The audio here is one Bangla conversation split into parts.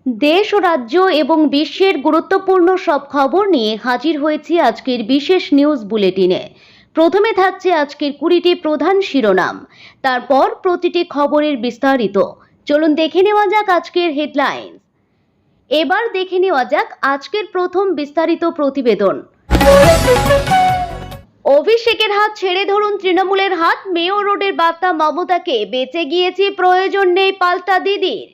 দেশ ও রাজ্য এবং বিশ্বের গুরুত্বপূর্ণ সব খবর নিয়ে হাজির হয়েছি আজকের বিশেষ নিউজ বুলেটিনে। প্রথমে থাকছে আজকের 20টি প্রধান শিরোনাম, তারপর প্রতিটি খবরের বিস্তারিত। চলুন দেখে নেওয়া যাক আজকের হেডলাইন। এবার দেখে নেওয়া যাক আজকের প্রথম বিস্তারিত প্রতিবেদন। অভিষেকের হাত ছেড়ে ধরুন তৃণমূলের হাত, মেয়ো রোডের বার্তা মমতাকে, বেঁচে গিয়েছি প্রয়োজন নেই পাল্টা দিদির।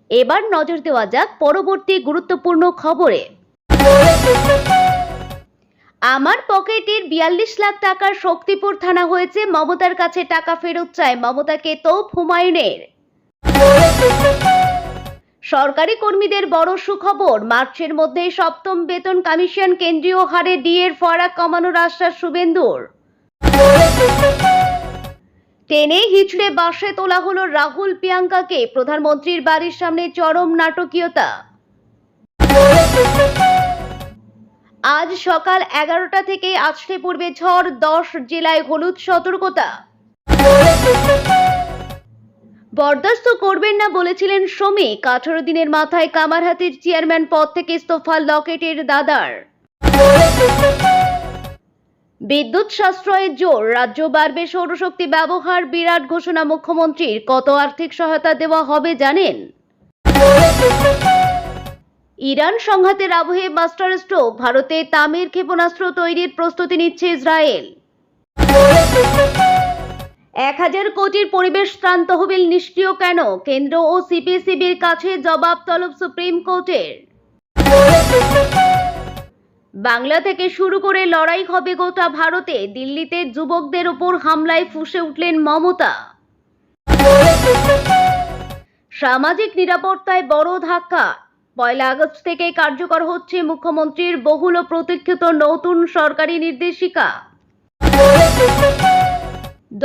এবার নজর দেওয়া যাক পরবর্তী গুরুত্বপূর্ণ খবরে। আমার পকেটের 42 লাখ টাকার শক্তিপুর থানা হয়েছে, মমতার কাছে টাকা ফেরত চায় মমতাকে তোপ হুমায়ুনের। সরকারি কর্মীদের বড় সুখবর, মার্চের মধ্যেই 7ম বেতন কমিশন, কেন্দ্রীয় হারে ডিএর ফারাক কমানোর আশ্বাস শুভেন্দুর। টেনে হিচড়ে বাসে তোলা হলো রাহুল প্রিয়াঙ্কাকে, প্রধানমন্ত্রীর বাড়ির সামনে চরম নাটকীয়তা। আজ সকাল 11টা থেকে আসতে পড়বে ঝড়, 10 জেলায় হলুদ সতর্কতা। বরদাস্ত করবেন না বলেছিলেন শ্রমিক, 18 দিনের মাথায় কামারহাটির চেয়ারম্যান পদ থেকে ইস্তফা লকেটের দাদার। বিদ্যুৎ সাশ্রয়ের জোর, রাজ্য বাড়বে সৌরশক্তি ব্যবহার, বিরাট ঘোষণা মুখ্যমন্ত্রীর। কত আর্থিক সহায়তা দেওয়া হবে জানেন? ইরান সংঘাতের আবহে মাস্টার স্ট্রোক, ভারতে তামের ক্ষেপণাস্ত্র তৈরির প্রস্তুতি নিচ্ছে ইসরায়েল। 1000 কোটির পরিবেশ ত্রাণ তহবিল নিষ্ক্রিয় কেন? কেন্দ্র ও সিপিসিবির কাছে জবাব তলব সুপ্রিম কোর্টের। বাংলা থেকে শুরু করে লড়াই হবে গোটা ভারতে, দিল্লিতে যুবকদের উপর হামলায় ফুঁসে উঠলেন মমতা। সামাজিক নিরাপত্তায় বড় ধাক্কা, 1 আগস্ট থেকে কার্যকর হচ্ছে মুখ্যমন্ত্রীর বহুল প্রতীক্ষিত নতুন সরকারি নির্দেশিকা।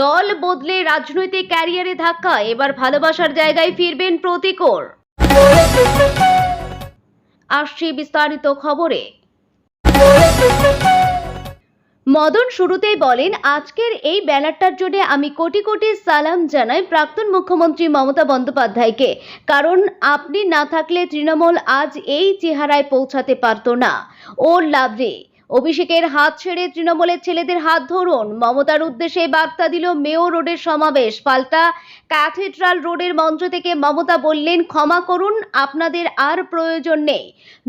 দল বদলে রাজনৈতিক ক্যারিয়ারে ধাক্কা, এবার ভালোবাসার জায়গায় ফিরবেন প্রতীকর। আসছি বিস্তারিত খবরে। মদন শুরুতেই বলেন, আজকের এই ব্যানারটার জন্য আমি কোটি কোটি সালাম জানাই প্রাক্তন মুখ্যমন্ত্রী মমতা বন্দ্যোপাধ্যায়কে, কারণ আপনি না থাকলে তৃণমূল আজ এই চেহারায় পৌঁছাতে পারত না। ও লাভলি। অভিষেকের হাত ছেড়ে তৃণমূলের ছেলেদের হাত ধরুন, মমতার উদ্দেশ্যে বার্তা দিল মেয়ো রোডের সমাবেশ। পাল্টা ক্যাথিড্রাল রোডের মঞ্চ থেকে মমতা বললেন, ক্ষমা করুন, আপনাদের আর প্রয়োজন নেই।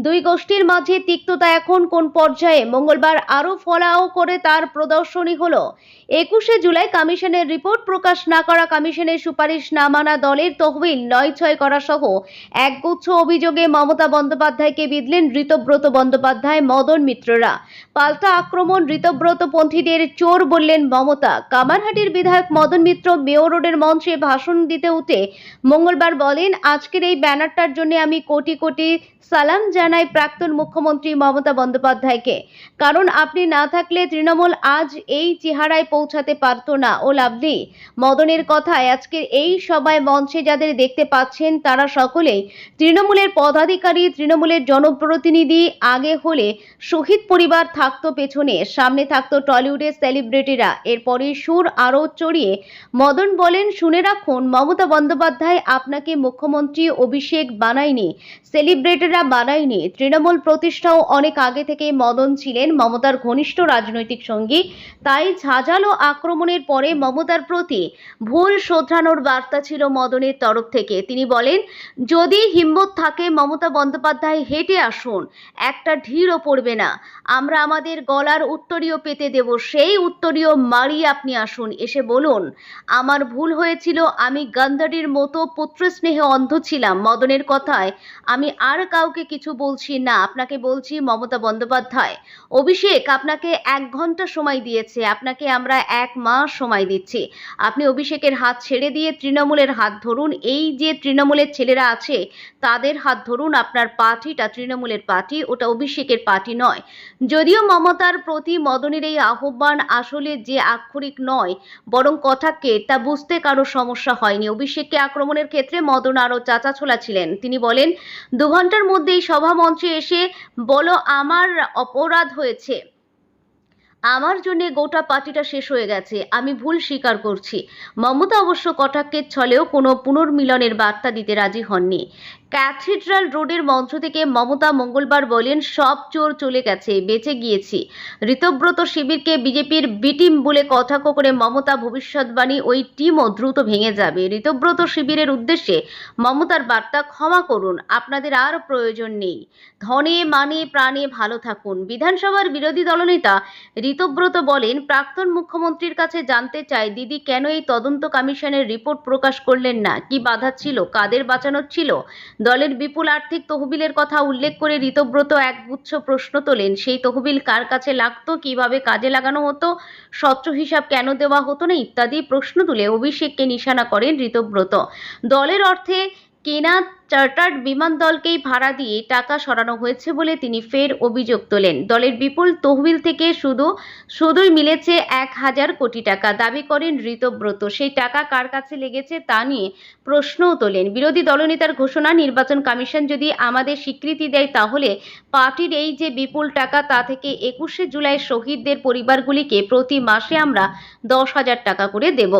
দুই গোষ্ঠীর মাঝে তিক্ততা এখন কোন পর্যায়ে? মঙ্গলবার আরও ফলাও করে তার প্রদর্শনী হলো। 21শে জুলাই কমিশনের রিপোর্ট প্রকাশ না করা, কমিশনের সুপারিশ না মানা, দলের তহবিল নয়-ছয় করা সহ একগুচ্ছ অভিযোগে মমতা বন্দ্যোপাধ্যায়কে বিঁধলেন ঋতব্রত বন্দ্যোপাধ্যায়, মদন মিত্ররা। পাল্টা আক্রমণ, ঋতব্রতপন্থীদের চোর বললেন মমতা। কামারহাটির বিধায়ক মদন মিত্র মেয়ো রোডের মঞ্চে ভাষণ দিতে উঠে মঙ্গলবার বলেন, আজকের এই ব্যানারটার জন্য আমি কোটি কোটি সালাম জানাই প্রাক্তন মুখ্যমন্ত্রী মমতা বন্দ্যোপাধ্যায়কে, কারণ আপনি না থাকলে তৃণমূল আজ এই চেহারায় পৌঁছাতে পারত না। ও লাভলি। মদনের কথায় আজকের এই সভায় মঞ্চে যাদের দেখতে পাচ্ছেন তারা সকলেই তৃণমূলের পদাধিকারী, তৃণমূলের জনপ্রতিনিধি। আগে হলে শহীদ পরিবার থাকতো পেছনে, সামনে থাকতো টলিউডের সেলিব্রিটিরা। এরপরে সুর আরও চড়িয়ে মদন বলেন, শুনে রাখুন, মমতা বন্দ্যোপাধ্যায় আপনাকে মুখ্যমন্ত্রী অভিষেক বানায়নি, সেলিব্রিটিরা বানায়নি। তৃণমূল প্রতিষ্ঠাও অনেক আগে থেকে মদন ছিলেন মমতার ঘনিষ্ঠ রাজনৈতিক সঙ্গী। তাই ঝাঁঝালো আক্রমণের পরে মমতার প্রতি ভুল শোধরানোর বার্তা ছিল মদনের তরফ থেকে। তিনি বলেন, যদি হিম্মত থাকে মমতা বন্দ্যোপাধ্যায় হেঁটে আসুন, একটা ঢিলও পড়বে না। আমরা আমাদের গলার উত্তরীয় পেতে দেব, সেই উত্তরীয় মারি আপনি আসুন, এসে বলুন আমার ভুল হয়েছিল, আমি গান্ধারীর মতো পুত্রস্নেহে অন্ধ ছিলাম। মদনের কথায়, আমি আর কাউকে কিছু বলছি না, আপনাকে বলছি মমতা বন্দ্যোপাধ্যায়। অভিষেক আপনাকে 1 ঘন্টা সময় দিয়েছে, আপনাকে আমরা 1 মাস সময় দিচ্ছি। আপনি অভিষেকের হাত ছেড়ে দিয়ে তৃণমূলের হাত ধরুন। এই যে তৃণমূলের ছেলেরা আছে তাদের হাত ধরুন। আপনার পার্টিটা তৃণমূলের পার্টি, ওটা অভিষেকের পার্টি নয়। যদিও মমতার প্রতি মদনের এই আহ্বান আসলে যে আক্ষরিক নয় বরং কটাক্ষে, তা বুঝতে কারো সমস্যা হয়নি। অভিষেককে আক্রমণের ক্ষেত্রে মদন আরও চাঁচাছোলা ছিলেন। তিনি বলেন, 2 ঘন্টার মধ্যেই সভা মঞ্চে এসে বলো আমার অপরাধ হয়েছে, আমার জন্য গোটা পার্টিটা শেষ হয়ে গেছে, আমি ভুল স্বীকার করছি। মমতা অবশ্য কটাক্ষের ছলেও কোনো পুনর্মিলনের বার্তা দিতে রাজি হননি। ক্যাথিড্রাল রোডের মঞ্চ থেকে মমতা মঙ্গলবার বলেন, সব চোর চলে গেছে, বেঁচে গিয়েছি। ঋতব্রত শিবিরকে বিজেপির বি টিম বলে কটাক্ষ করে মমতা ভবিষ্যৎবাণী, ওই টিমও দ্রুত ভেঙে যাবে। ঋতব্রত শিবিরের উদ্দেশ্যে মমতার বার্তা, ক্ষমা করুন, আপনাদের আর প্রয়োজন নেই। ধনে মানে প্রাণে ভালো থাকুন। বিধানসভার বিরোধী দলনেতা ঋতব্রত বলেন, প্রাক্তন মুখ্যমন্ত্রীর কাছে জানতে চাই, দিদি কেন এই তদন্ত কমিশনের রিপোর্ট প্রকাশ করলেন না? কি বাধা ছিল? কাদের বাঁচানোর ছিল? দলের বিপুল আর্থিক তহবিলের কথা উল্লেখ করে ঋতব্রত একগুচ্ছ প্রশ্ন তোলেন। সেই তহবিল কার কাছে লাগতো, কিভাবে কাজে লাগানো হতো, স্বচ্ছ হিসাব কেন দেওয়া হতো না ইত্যাদি প্রশ্ন তুলে অভিষেককে নিশানা করেন ঋতব্রত। দলের অর্থে কেনা চার্টার্ড বিমান দলকেই ভাড়া দিয়ে টাকা সরানো হয়েছে বলে তিনি ফের অভিযোগ তোলেন। দলের বিপুল তহবিল থেকে শুধুই মিলেছে 1,000 কোটি টাকা দাবি করেন ঋতব্রত। সেই টাকা কার কাছে লেগেছে তা নিয়ে প্রশ্নও তোলেন। বিরোধী দলনেতার ঘোষণা, নির্বাচন কমিশন যদি আমাদের স্বীকৃতি দেয় তাহলে পার্টির এই যে বিপুল টাকা তা থেকে 21শে জুলাই শহীদদের পরিবারগুলিকে প্রতি মাসে আমরা 10,000 টাকা করে দেব।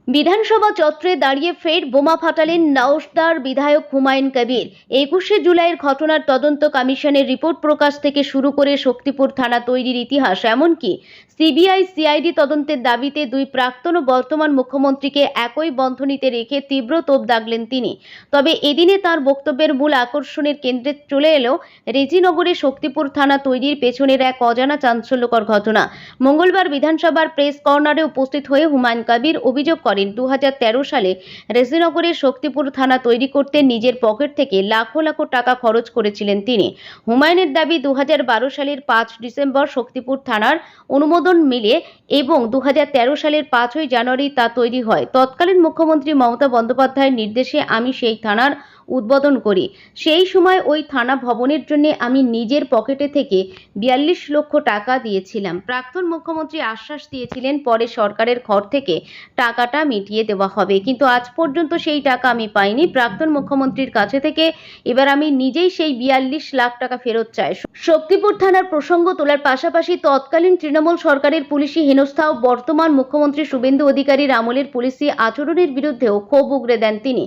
বিধানসভা চত্বরে দাঁড়িয়ে ফের বোমা ফাটালেন নওশাদার বিধায়ক হুমায়ুন কবির। 21শে জুলাইয়ের ঘটনার তদন্ত কমিশনের রিপোর্ট প্রকাশ থেকে শুরু করে শক্তিপুর থানা তৈরির ইতিহাস, এমনকি সিবিআই সিআইডি তদন্তের দাবিতে দুই প্রাক্তন ও বর্তমান মুখ্যমন্ত্রীকে একই বন্ধনীতে রেখে তীব্র তোপ দাগলেন তিনি। তবে এদিনে তার বক্তব্যের মূল আকর্ষণের কেন্দ্রে চলে এলো রেজিনগরে শক্তিপুর থানা তৈরির পেছনের এক অজানা চাঞ্চল্যকর ঘটনা। মঙ্গলবার বিধানসভার প্রেস কর্নারে উপস্থিত হয়ে হুমায়ুন কবির অভিযোগ করেন, 2013 সালে রেজিনগরে শক্তিপুর থানা তৈরি করতে নিজের পকেট থেকে লাখো লাখো টাকা খরচ করেছিলেন তিনি। হুমায়ুনের দাবি, 2012 সালের 5 ডিসেম্বর শক্তিপুর থানার অনুমোদন মিলে এবং 2013 সালের 5ই জানুয়ারি তা তৈরি হয়। তৎকালীন মুখ্যমন্ত্রী মমতা বন্দ্যোপাধ্যায়ের নির্দেশে আমি সেই থানার উদ্বোধন করি। সেই সময় ওই থানা ভবনের জন্য আমি নিজের পকেটে থেকে 42 লক্ষ টাকা দিয়েছিলাম। প্রাক্তন মুখ্যমন্ত্রী আশ্বাস দিয়েছিলেন পরে সরকারের ঘর থেকে টাকাটা মিটিয়ে দেওয়া হবে, কিন্তু আজ পর্যন্ত সেই টাকা আমি পাইনি। প্রাক্তন মুখ্যমন্ত্রীর কাছে থেকে এবার আমি নিজেই সেই 42 লাখ টাকা ফেরত চাই। শক্তিপুর থানার প্রসঙ্গ তোলার পাশাপাশি তৎকালীন তৃণমূল সরকারের পুলিশি হেনস্থা ও বর্তমান মুখ্যমন্ত্রী শুভেন্দু অধিকারীর আমলের পুলিশি আচরণের বিরুদ্ধেও ক্ষোভ উগরে দেন তিনি।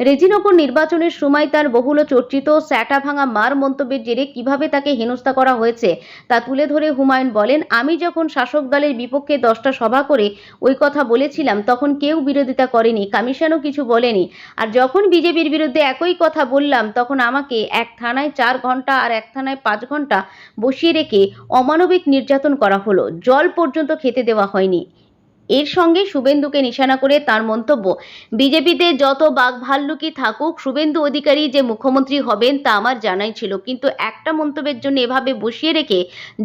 রেজিনগর নির্বাচনের সময় তার বহুল চর্চিত স্যাটা ভাঙা মার মন্তব্যের জেরে কিভাবে তাকে হেনস্থা করা হয়েছে তা তুলে ধরে হুমায়ুন বলেন, আমি যখন শাসক দলের বিপক্ষে 10টা সভা করে ওই কথা বলেছিলাম তখন কেউ বিরোধিতা করেনি, কমিশনও কিছু বলেনি। আর যখন বিজেপির বিরুদ্ধে একই কথা বললাম তখন আমাকে এক থানায় 4 ঘন্টা আর এক থানায় 5 ঘন্টা বসিয়ে রেখে অমানবিক নির্যাতন করা হলো, জল পর্যন্ত খেতে দেওয়া হয়নি। এর সঙ্গে শুভেন্দুকে নিশানা করে তার মন্তব্য, বিজেপিতে যত বাঘভাল্লুকি থাকুক শুভেন্দু অধিকারী যে মুখ্যমন্ত্রী হবেন তা আমার জানাই ছিল, কিন্তু একটা মন্তব্যের জন্য এভাবে বসিয়ে রেখে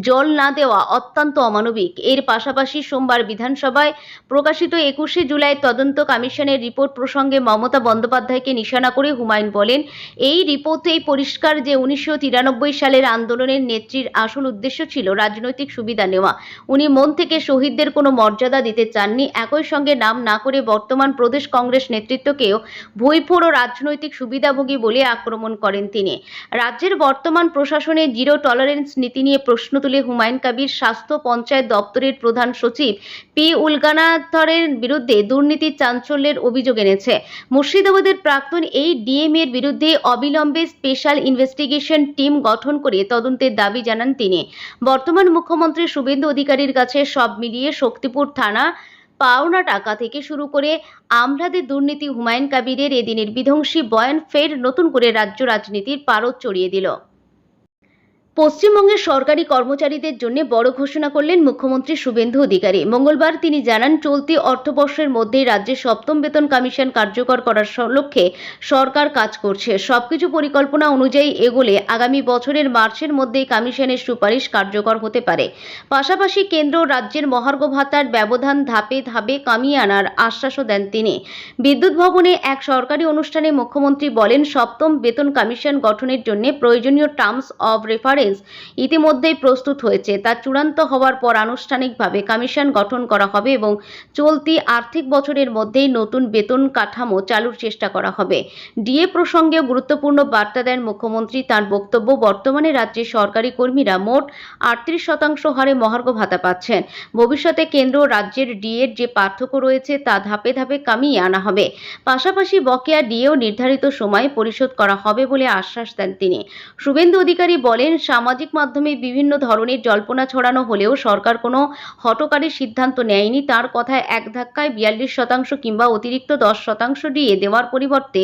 জল না দেওয়া অত্যন্ত অমানবিক। এর পাশাপাশি সোমবার বিধানসভায় প্রকাশিত 21শে জুলাই তদন্ত কমিশনের রিপোর্ট প্রসঙ্গে মমতা বন্দ্যোপাধ্যায়কে নিশানা করে হুমায়ুন বলেন, এই রিপোর্টেই পরিষ্কার যে 1993 সালের আন্দোলনের নেত্রীর আসল উদ্দেশ্য ছিল রাজনৈতিক সুবিধা নেওয়া। উনি মন থেকে শহীদদের কোনো মর্যাদা দিতে চাননি। একই সঙ্গে নাম না করে বর্তমান প্রদেশ কংগ্রেস নেতৃত্বকেও ভুইফোড় ও রাজনৈতিক সুবিধাভোগী বলে আক্রমণ করেন তিনি। রাজ্যের বর্তমান প্রশাসনের জিরো টলারেন্স নীতি নিয়ে প্রশ্ন তুলে হুমায়ুন কবির স্বাস্থ্য পঞ্চায়েত দপ্তরের প্রধান সচিব পি উলগানাথরের বিরুদ্ধে দুর্নীতির চাঞ্চল্যের অভিযোগ এনেছে। মুর্শিদাবাদের প্রাক্তন এই ডিএম এর বিরুদ্ধে অবিলম্বে স্পেশাল ইনভেস্টিগেশন টিম গঠন করে তদন্তের দাবি জানান তিনি। বর্তমান মুখ্যমন্ত্রী শুভেন্দু অধিকারীর কাছে সব মিলিয়ে শক্তিপুর থানা পাওনা টাকা থেকে শুরু করে আমলাদের দুর্নীতি, হুমায়ুন কবিরের এদিনের বিধ্বংসী বয়ান ফের নতুন করে রাজ্য রাজনীতির পারদ চড়িয়ে দিল। পশ্চিমবঙ্গের সরকারি কর্মচারীদের জন্য বড় ঘোষণা করলেন মুখ্যমন্ত্রী শুভেন্দু অধিকারী। মঙ্গলবার তিনি জানান, চলতি অর্থবর্ষের মধ্যেই রাজ্যে 7ম বেতন কমিশন কার্যকর করার লক্ষ্যে সরকার কাজ করছে। সবকিছু পরিকল্পনা অনুযায়ী এগোলে আগামী বছরের মার্চের মধ্যেই কমিশনের সুপারিশ কার্যকর হতে পারে। পাশাপাশি কেন্দ্র ও রাজ্যের মহার্ঘ ভাতার ব্যবধান ধাপে ধাপে কমিয়ে আনার আশ্বাসও দেন তিনি। বিদ্যুৎ ভবনে এক সরকারি অনুষ্ঠানে মুখ্যমন্ত্রী বলেন, 7ম বেতন কমিশন গঠনের জন্য প্রয়োজনীয় টার্মস অব রেফারেন্স রেফারেন্স ইতিমধ্যেই প্রস্তুত হয়েছে। তা চূড়ান্ত হওয়ার পর আনুষ্ঠানিকভাবে কমিশন গঠন করা হবে এবং চলতি আর্থিক বছরের মধ্যেই নতুন বেতন কাঠামো চালুর চেষ্টা করা হবে। ডিএ প্রসঙ্গেও গুরুত্বপূর্ণ বার্তা দেন মুখ্যমন্ত্রী। তার বক্তব্য, বর্তমানে রাজ্যের সরকারি কর্মীরা মোট 38% হারে মহার্ঘ ভাতা পাচ্ছেন। ভবিষ্যতে কেন্দ্র ও রাজ্যের ডিএর যে পার্থক্য রয়েছে তা ধাপে ধাপে কমিয়ে আনা হবে। পাশাপাশি বকেয়া ডিএও নির্ধারিত সময়ে পরিশোধ করা হবে বলে আশ্বাস দেন তিনি। শুভেন্দু অধিকারী বলেন, সামাজিক মাধ্যমে বিভিন্ন ধরনের জল্পনা ছড়ানো হলেও সরকার কোনো হঠকারী সিদ্ধান্ত নেয়নি। তার কথায় এক ধাক্কায় 42% কিংবা অতিরিক্ত 10% ডিএ দেওয়ার পরিবর্তে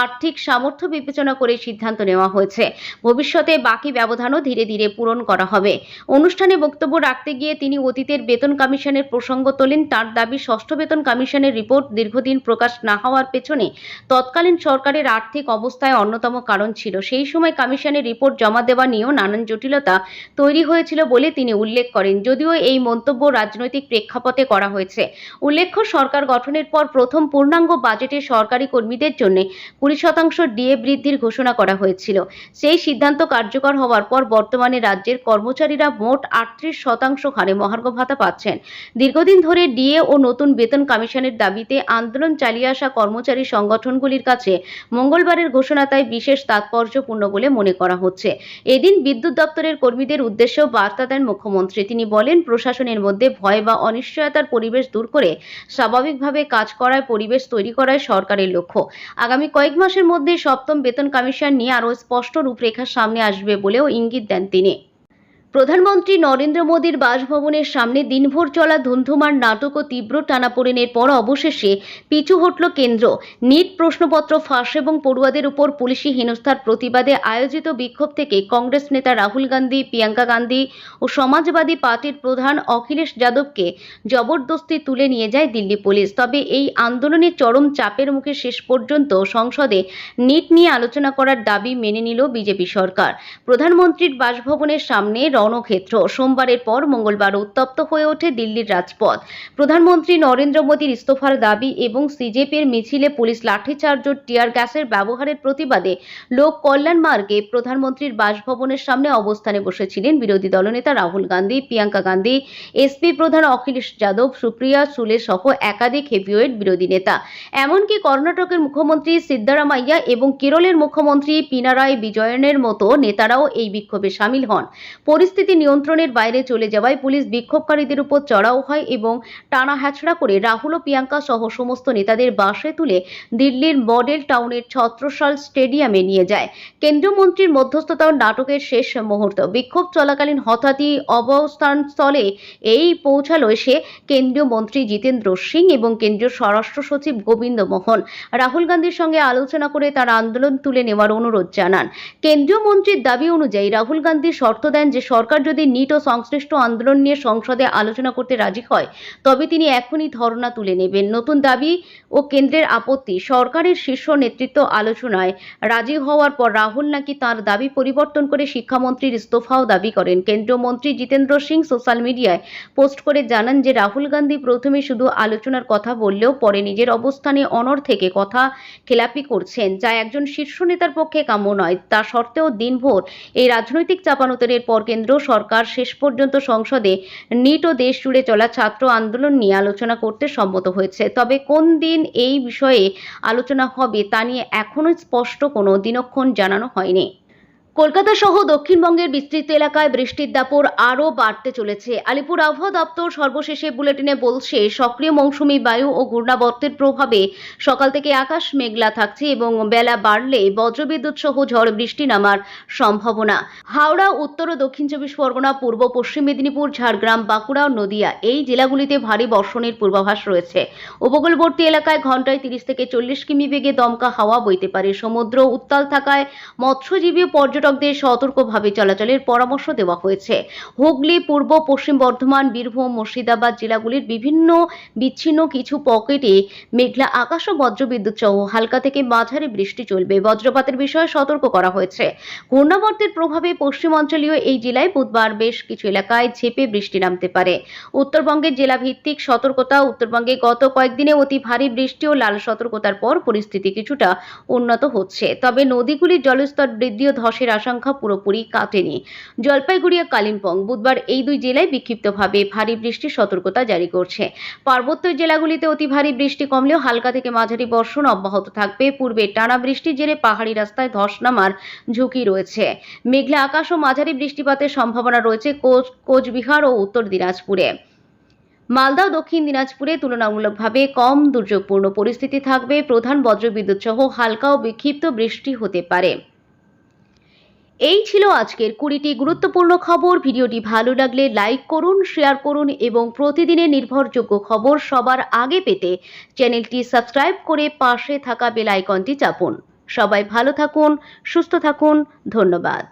আর্থিক সামর্থ্য বিবেচনা করে সিদ্ধান্ত নেওয়া হয়েছে। ভবিষ্যতে বাকি ব্যবধানও ধীরে ধীরে পূরণ করা হবে। অনুষ্ঠানে বক্তব্য রাখতে গিয়ে তিনি অতীতের বেতন কমিশনের প্রসঙ্গ তোলেন। তার দাবি, ষষ্ঠ বেতন কমিশনের রিপোর্ট দীর্ঘদিন প্রকাশ না হওয়ার পেছনে তৎকালীন সরকারের আর্থিক অবস্থায় অন্যতম কারণ ছিল। সেই সময় কমিশনের রিপোর্ট জমা দেওয়া নিয়েও নানান জটিলতা তৈরি হয়েছিল বলে তিনি উল্লেখ করেন। যদিও এই মন্তব্য রাজনৈতিক প্রেক্ষাপটে করা হয়েছে। উল্লেখ্য, সরকার গঠনের পর প্রথম পূর্ণাঙ্গ বাজেটে সরকারি কর্মীদের জন্য 20% ডিএ বৃদ্ধির ঘোষণা করা হয়েছিল। সেই সিদ্ধান্ত কার্যকর হওয়ার পর বর্তমানে রাজ্যের কর্মচারীরা মোট 38% হারে মহার্ঘ ভাতা পাচ্ছেন। দীর্ঘদিন ধরে ডিএ ও নতুন বেতন কমিশনের দাবিতে আন্দোলন চালিয়ে আসা কর্মচারী সংগঠনগুলির কাছে মঙ্গলবারের ঘোষণা তাই বিশেষ তাৎপর্যপূর্ণ বলে মনে করা হচ্ছে। এদিন বিদ্যুৎ দপ্তরের কর্মীদের উদ্দেশ্যেও বার্তা দেন মুখ্যমন্ত্রী। তিনি বলেন, প্রশাসনের মধ্যে ভয় বা অনিশ্চয়তার পরিবেশ দূর করে স্বাভাবিকভাবে কাজ করার পরিবেশ তৈরি করাই সরকারের লক্ষ্য। আগামী কয়েক মাসের মধ্যে সপ্তম বেতন কমিশন নিয়ে আরও স্পষ্ট রূপরেখা সামনে আসবে বলেও ইঙ্গিত দেন তিনি। প্রধানমন্ত্রী নরেন্দ্র মোদীর বাসভবনের সামনে দিনভর চলা ধুন্ধুমার নাটক ও তীব্র টানাপোড়েনের পর অবশেষে পিছু হটল কেন্দ্র। নিট প্রশ্নপত্র ফাঁস এবং পড়ুয়াদের উপর পুলিশি হেনস্থার প্রতিবাদে আয়োজিত বিক্ষোভ থেকে কংগ্রেস নেতা রাহুল গান্ধী, প্রিয়াঙ্কা গান্ধী ও সমাজবাদী পার্টির প্রধান অখিলেশ যাদবকে জবরদস্তি তুলে নিয়ে যায় দিল্লি পুলিশ। তবে এই আন্দোলনের চরম চাপের মুখে শেষ পর্যন্ত সংসদে নিট নিয়ে আলোচনা করার দাবি মেনে নিল বিজেপি সরকার। প্রধানমন্ত্রীর বাসভবনের সামনে রণক্ষেত্র। সোমবারের পর মঙ্গলবার উত্তপ্ত হয়ে ওঠে দিল্লির রাজপথ। প্রধানমন্ত্রী নরেন্দ্র মোদীর ইস্তফার দাবি এবং সিজেপির মিছিলে পুলিশ লাঠিচার্জ ও টিয়ার গ্যাসের ব্যবহারের প্রতিবাদে লোক কল্যাণ মার্গে প্রধানমন্ত্রীর বাসভবনের সামনে অবস্থানে বসেছিলেন বিরোধী দলনেতা রাহুল গান্ধী, প্রিয়াঙ্কা গান্ধী, এসপি প্রধান অখিলেশ যাদব, সুপ্রিয়া সুলে সহ একাধিক হেভিওয়েট বিরোধী নেতা। এমনকি কর্ণাটকের মুখ্যমন্ত্রী সিদ্দারামাইয়া এবং কেরলের মুখ্যমন্ত্রী পিনারাই বিজয়নের মতো নেতারাও এই বিক্ষোভে সামিল হন। পরিস্থিতি নিয়ন্ত্রণের বাইরে চলে যাওয়ায় পুলিশ বিক্ষোভকারীদের উপর চড়াও হয় এবং টানা হ্যাচড়া করে রাহুল ও প্রিয়াঙ্কা সহ সমস্ত নেতাদের বাসে তুলে দিল্লির মডেল টাউনের ছত্রসাল স্টেডিয়ামে নিয়ে যায়। কেন্দ্রীয় মন্ত্রীর মধ্যস্থতার নাটকের শেষ মুহূর্ত। বিক্ষোভ চলাকালীন হঠাৎই অবস্থানস্থলে পৌঁছালো এসে কেন্দ্রীয় মন্ত্রী জিতেন্দ্র সিং এবং কেন্দ্রীয় স্বরাষ্ট্র সচিব গোবিন্দ মোহন। রাহুল গান্ধীর সঙ্গে আলোচনা করে তার আন্দোলন তুলে নেওয়ার অনুরোধ জানান। কেন্দ্রীয় মন্ত্রীর দাবি অনুযায়ী রাহুল গান্ধী শর্ত দেন যে সরকার যদি নিট ও সংশ্লিষ্ট আন্দোলন নিয়ে সংসদে আলোচনা করতে রাজি হয় তবে তিনি এখনই ধর্ণা তুলে নেবেন। নতুন দাবি ও কেন্দ্রের আপত্তি। সরকারের শীর্ষ নেতৃত্ব আলোচনায় রাজি হওয়ার পর রাহুল নাকি তার দাবি পরিবর্তন করে শিক্ষামন্ত্রীর ইস্তফাও দাবি করেন। কেন্দ্রীয় মন্ত্রী জিতেন্দ্র সিং সোশ্যাল মিডিয়ায় পোস্ট করে জানান যে রাহুল গান্ধী প্রথমে শুধু আলোচনার কথা বললেও পরে নিজের অবস্থানে অনড় থেকে কথা খেলাপি করছেন, যা একজন শীর্ষ নেতার পক্ষে কাম্য নয়। তা সত্ত্বেও দিনভর এই রাজনৈতিক চাপানোতরের পর কেন্দ্র সরকার শেষ পর্যন্ত সংসদে নিট ও দেশ জুড়ে চলা ছাত্র আন্দোলন নিয়ে আলোচনা করতে সম্মত হয়েছে। তবে কোন দিন এই বিষয়ে আলোচনা হবে তা নিয়ে এখনো স্পষ্ট কোনো দিনক্ষণ জানানো হয়নি। কলকাতা সহ দক্ষিণবঙ্গের বিস্তৃত এলাকায় বৃষ্টির দাপট আরও বাড়তে চলেছে। আলিপুর আবহাওয়া দপ্তর সর্বশেষে বুলেটিনে বলছে, সক্রিয় মৌসুমী বায়ু ও ঘূর্ণাবর্তের প্রভাবে সকাল থেকে আকাশ মেঘলা থাকছে এবং বেলা বাড়লে বজ্রবিদ্যুৎ সহ ঝড় বৃষ্টি নামার সম্ভাবনা। হাওড়া, উত্তর ও দক্ষিণ 24 পরগনা, পূর্ব পশ্চিম মেদিনীপুর, ঝাড়গ্রাম, বাঁকুড়া ও নদিয়া এই জেলাগুলিতে ভারী বর্ষণের পূর্বাভাস রয়েছে। উপকূলবর্তী এলাকায় ঘন্টায় 30 থেকে 40 কিমি বেগে দমকা হাওয়া বইতে পারে। সমুদ্র উত্তাল থাকায় মৎস্যজীবী ও পর্যটকদের সতর্কভাবে চলাচলের পরামর্শ দেওয়া হয়েছে। হুগলি, পূর্ব পশ্চিম বর্ধমান, বীরভূম, মুর্শিদাবাদ জেলাগুলির বিভিন্ন বিচ্ছিন্ন কিছু পকেটে মেঘলা আকাশ ও বজ্রবিদ্যুৎ সহ হালকা থেকে মাঝারি বৃষ্টি চলবে। বজ্রপাতের বিষয়ে সতর্ক করা হয়েছে। ঘূর্ণাবর্তের প্রভাবে পশ্চিমাঞ্চলীয় এই জেলায় বুধবার বেশ কিছু এলাকায় ঝেঁপে বৃষ্টি নামতে পারে। উত্তরবঙ্গের জেলা ভিত্তিক সতর্কতা। উত্তরবঙ্গে গত কয়েকদিনে অতি ভারী বৃষ্টি ও লাল সতর্কতার পর পরিস্থিতি কিছুটা উন্নত হচ্ছে। তবে নদীগুলির জলস্তর বৃদ্ধি ও ধসের আশঙ্কা পুরোপুরি কাটেনি। জলপাইগুড়ি ও কালিম্পং বুধবার এই দুই জেলায় বিক্ষিপ্তভাবে ভারী বৃষ্টির সতর্কতা জারি করছে। পার্বত্য জেলাগুলিতে অতি ভারী বৃষ্টি কমলেও হালকা থেকে মাঝারি বর্ষণ অব্যাহত থাকবে। পূর্বে টানা বৃষ্টির জেরে পাহাড়ি রাস্তায় ধস নামার ঝুঁকি রয়েছে। মেঘলা আকাশ ও মাঝারি বৃষ্টিপাতের সম্ভাবনা রয়েছে কোচবিহার ও উত্তর দিনাজপুরে। মালদা ও দক্ষিণ দিনাজপুরে তুলনামূলকভাবে কম দুর্যোগপূর্ণ পরিস্থিতি থাকবে। প্রধান বজ্রবিদ্যুৎ সহ হালকা ও বিক্ষিপ্ত বৃষ্টি হতে পারে। এই ছিল আজকের 20টি গুরুত্বপূর্ণ খবর। ভিডিওটি ভালো লাগলে লাইক করুন, শেয়ার করুন এবং প্রতিদিনের নির্ভরযোগ্য খবর সবার আগে পেতে চ্যানেলটি সাবস্ক্রাইব করে পাশে থাকা বেল আইকনটি চাপুন। সবাই ভালো থাকুন, সুস্থ থাকুন। ধন্যবাদ।